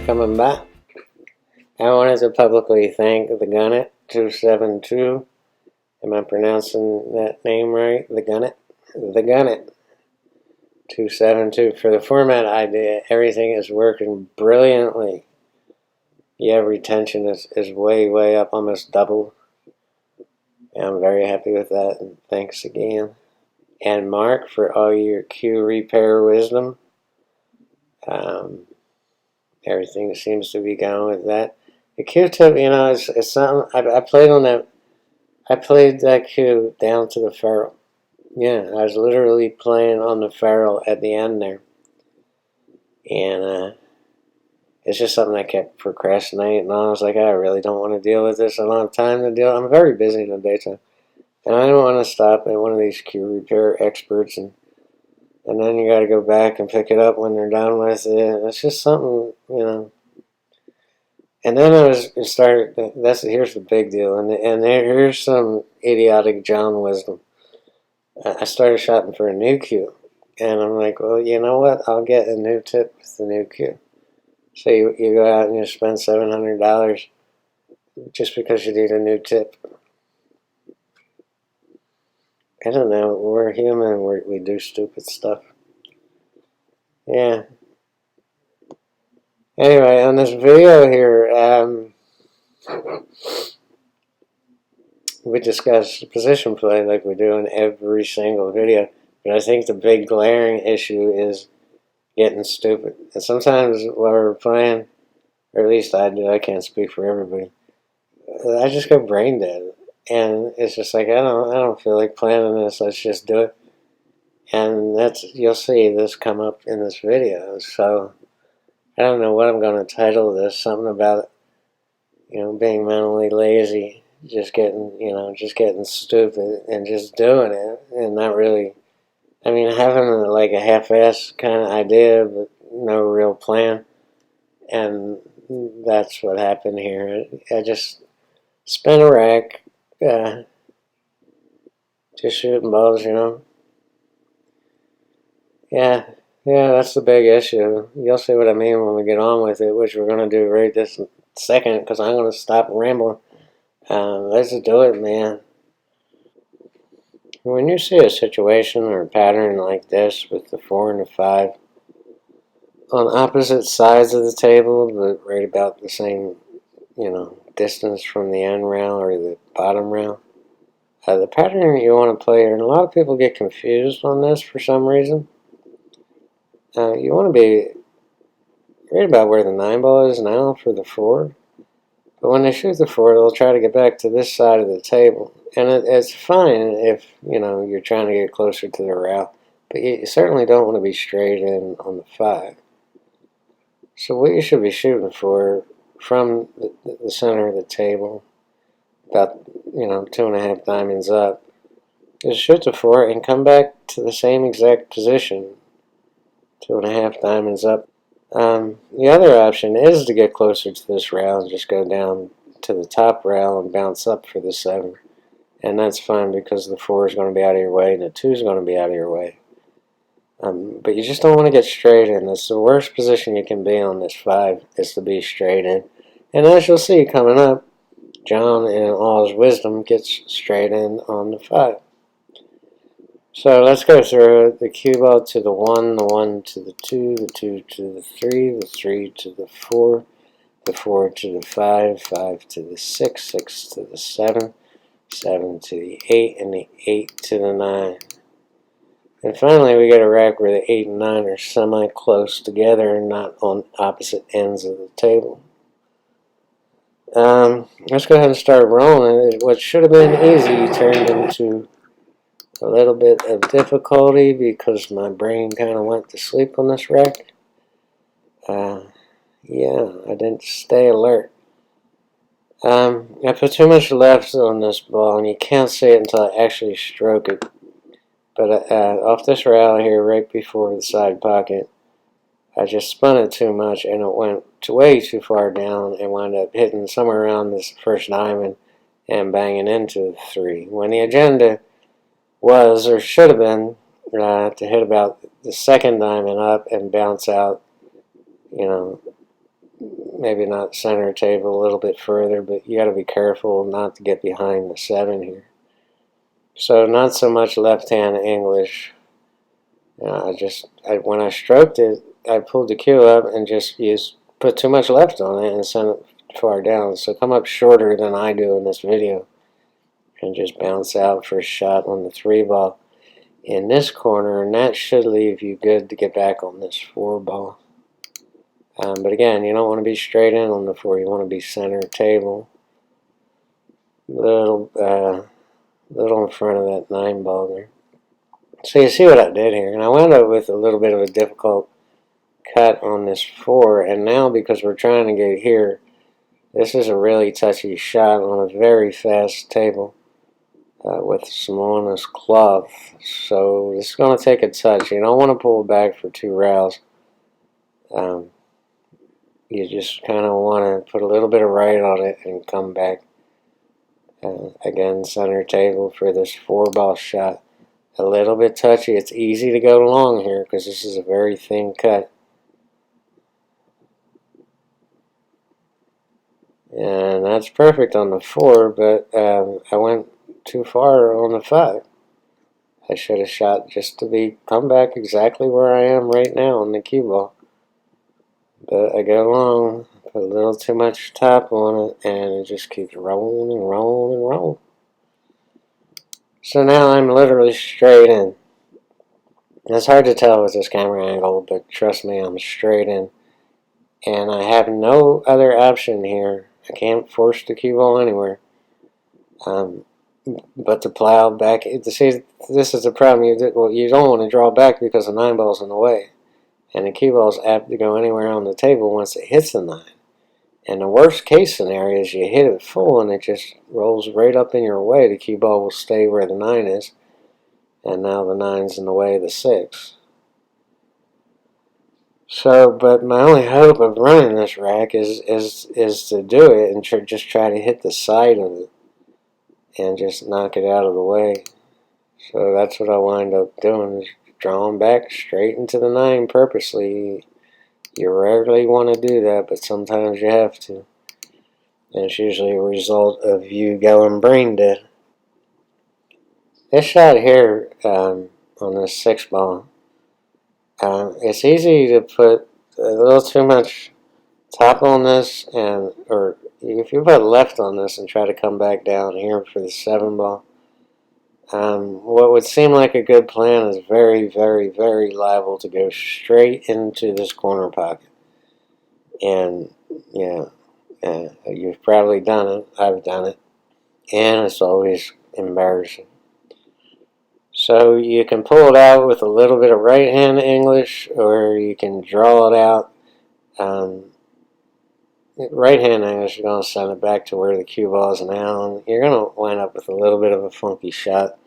coming back. I wanted to publicly thank the Gunnet 272. Am I pronouncing that name right? The Gunnet? The Gunnet 272. For the format idea, everything is working brilliantly. Yeah, retention is way up, almost double. I'm very happy with that, and thanks again. And Mark, for all your Q repair wisdom. Everything seems to be going with that. The Q-tip, you know, it's something. I played on that. I played that Q down to the ferrule. Yeah, I was literally playing on the ferrule at the end there. And it's just something I kept procrastinating. And I was like, I really don't want to deal with this. I don't have time to deal. I'm very busy in the daytime. And I don't want to stop at one of these Q repair experts and then you got to go back and pick it up when they're done with it. It's just something, you know. And then here's the big deal, and here's some idiotic John wisdom. I started shopping for a new Q, and I'm like, well, you know what? I'll get a new tip with the new Q. So you go out and you spend $700 just because you need a new tip. I don't know. We're human. We do stupid stuff. Yeah. Anyway, on this video here, we discuss position play like we do in every single video. But I think the big glaring issue is getting stupid. And sometimes while we're playing, or at least I do, I can't speak for everybody, I just go brain dead. And it's just like, I don't feel like planning this, let's just do it. And you'll see this come up in this video. So I don't know what I'm going to title this, something about, you know, being mentally lazy, just getting stupid and just doing it and not really, I mean, having like a half-ass kind of idea but no real plan. And that's what happened here. I just spent a rack, just shooting balls, you know. Yeah, that's the big issue. You'll see what I mean when we get on with it, which we're going to do right this second, because I'm going to stop rambling. Let's do it, man. When you see a situation or a pattern like this with the 4 and the 5 on opposite sides of the table, but right about the same, you know, distance from the end rail or the bottom rail, the pattern you want to play here, and a lot of people get confused on this for some reason. You want to be right about where the 9 ball is now for the 4. But when they shoot the 4, they'll try to get back to this side of the table. And it's fine if, you know, you're trying to get closer to the rail. But you certainly don't want to be straight in on the 5. So what you should be shooting for from the center of the table, about, you know, 2.5 diamonds up, is shoot the 4 and come back to the same exact position, 2.5 diamonds up. The other option is to get closer to this rail and just go down to the top rail and bounce up for the 7. And that's fine because the 4 is going to be out of your way and the 2 is going to be out of your way. But you just don't want to get straight in. That's the worst position you can be on this 5, is to be straight in. And as you'll see coming up, John in all his wisdom gets straight in on the 5. So let's go through the cue ball to the 1, the 1 to the 2, the 2 to the 3, the 3 to the 4, the 4 to the 5, 5 to the 6, 6 to the 7, 7 to the 8, and the 8 to the 9. And finally we get a rack where the 8 and 9 are semi-close together and not on opposite ends of the table. Let's go ahead and start rolling. What should have been easy turned into a little bit of difficulty because my brain kind of went to sleep on this rack. Yeah, I didn't stay alert. I put too much left on this ball, and you can't see it until I actually stroke it. But off this rail here, right before the side pocket, I just spun it too much, and it went way too far down and wound up hitting somewhere around this first diamond and banging into the 3. When the agenda was, or should have been, to hit about the second diamond up and bounce out, you know, maybe not center table, a little bit further, but you got to be careful not to get behind the 7 here. So not so much left-hand English. When I stroked it, I pulled the cue up and just put too much left on it and sent it far down. So come up shorter than I do in this video and just bounce out for a shot on the 3 ball in this corner, and that should leave you good to get back on this 4 ball. But again, you don't want to be straight in on the 4. You want to be center table, little in front of that 9 ball there. So you see what I did here, and I wound up with a little bit of a difficult cut on this 4, and now because we're trying to get here, this is a really touchy shot on a very fast table with some on this cloth. So this is going to take a touch. You don't want to pull back for 2 rails. You just kind of want to put a little bit of right on it and come back. Again, center table for this 4 ball shot. A little bit touchy. It's easy to go long here because this is a very thin cut. And that's perfect on the 4, but I went too far on the 5. I should have shot just to come back exactly where I am right now on the cue ball. But I go long, put a little too much top on it, and it just keeps rolling and rolling and rolling. So now I'm literally straight in. It's hard to tell with this camera angle, but trust me, I'm straight in. And I have no other option here. I can't force the cue ball anywhere. But to plow back. See, this is the problem. You don't want to draw back because the 9 ball's in the way. And the cue ball's apt to go anywhere on the table once it hits the 9. And the worst case scenario is you hit it full and it just rolls right up in your way. The cue ball will stay where the 9 is. And now the 9's in the way of the 6. So, but my only hope of running this rack is to do it and just try to hit the side of it and just knock it out of the way. So that's what I wind up doing, is drawing back straight into the 9 purposely. You rarely want to do that, but sometimes you have to. And it's usually a result of you going brain dead. This shot here on this 6 ball, it's easy to put a little too much top on this, or if you put left on this and try to come back down here for the 7 ball, what would seem like a good plan is very, very, very liable to go straight into this corner pocket. And yeah, you've probably done it. I've done it, and it's always embarrassing. So you can pull it out with a little bit of right hand English, or you can draw it out. Right hand English is going to send it back to where the cue ball is now, and you're going to wind up with a little bit of a funky shot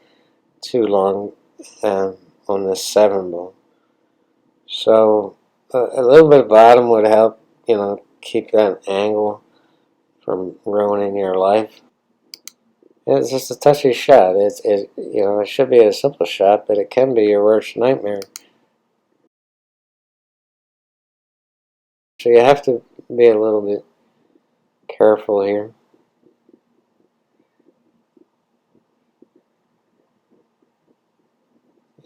too long on this 7 ball. So a little bit of bottom would help, keep that angle from ruining your life. It's just a touchy shot. It should be a simple shot, but it can be your worst nightmare. So you have to be a little bit careful here.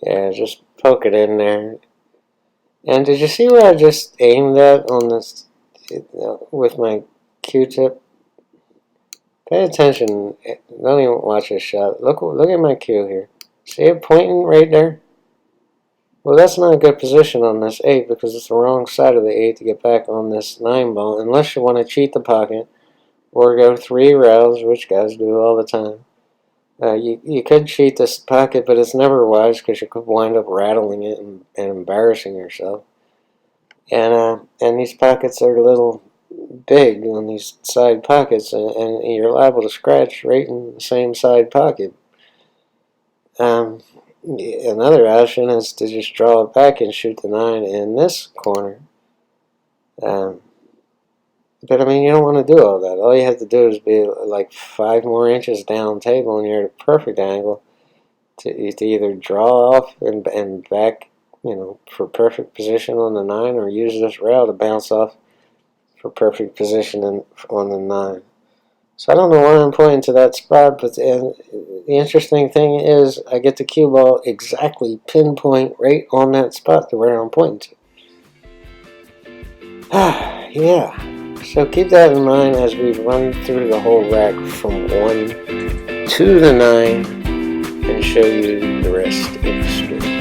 Yeah, just poke it in there. And did you see where I just aimed at on this with my Q-tip? Pay attention. Don't even watch this shot. Look at my cue here. See it pointing right there? Well, that's not a good position on this 8 because it's the wrong side of the 8 to get back on this 9 ball, unless you want to cheat the pocket or go 3 rails, which guys do all the time. You could cheat this pocket, but it's never wise because you could wind up rattling it and embarrassing yourself. And these pockets are a little big on these side pockets, and you're liable to scratch right in the same side pocket. Another option is to just draw it back and shoot the 9 in this corner. But I mean, you don't want to do all that. All you have to do is be like 5 more inches down table, and you're at a perfect angle to either draw off and back, for perfect position on the 9, or use this rail to bounce off for perfect position on the 9. So I don't know why I'm pointing to that spot, but the interesting thing is I get the cue ball exactly pinpoint right on that spot to where I'm pointing to. Yeah. So keep that in mind as we run through the whole rack from 1 to the 9 and show you the rest of the string.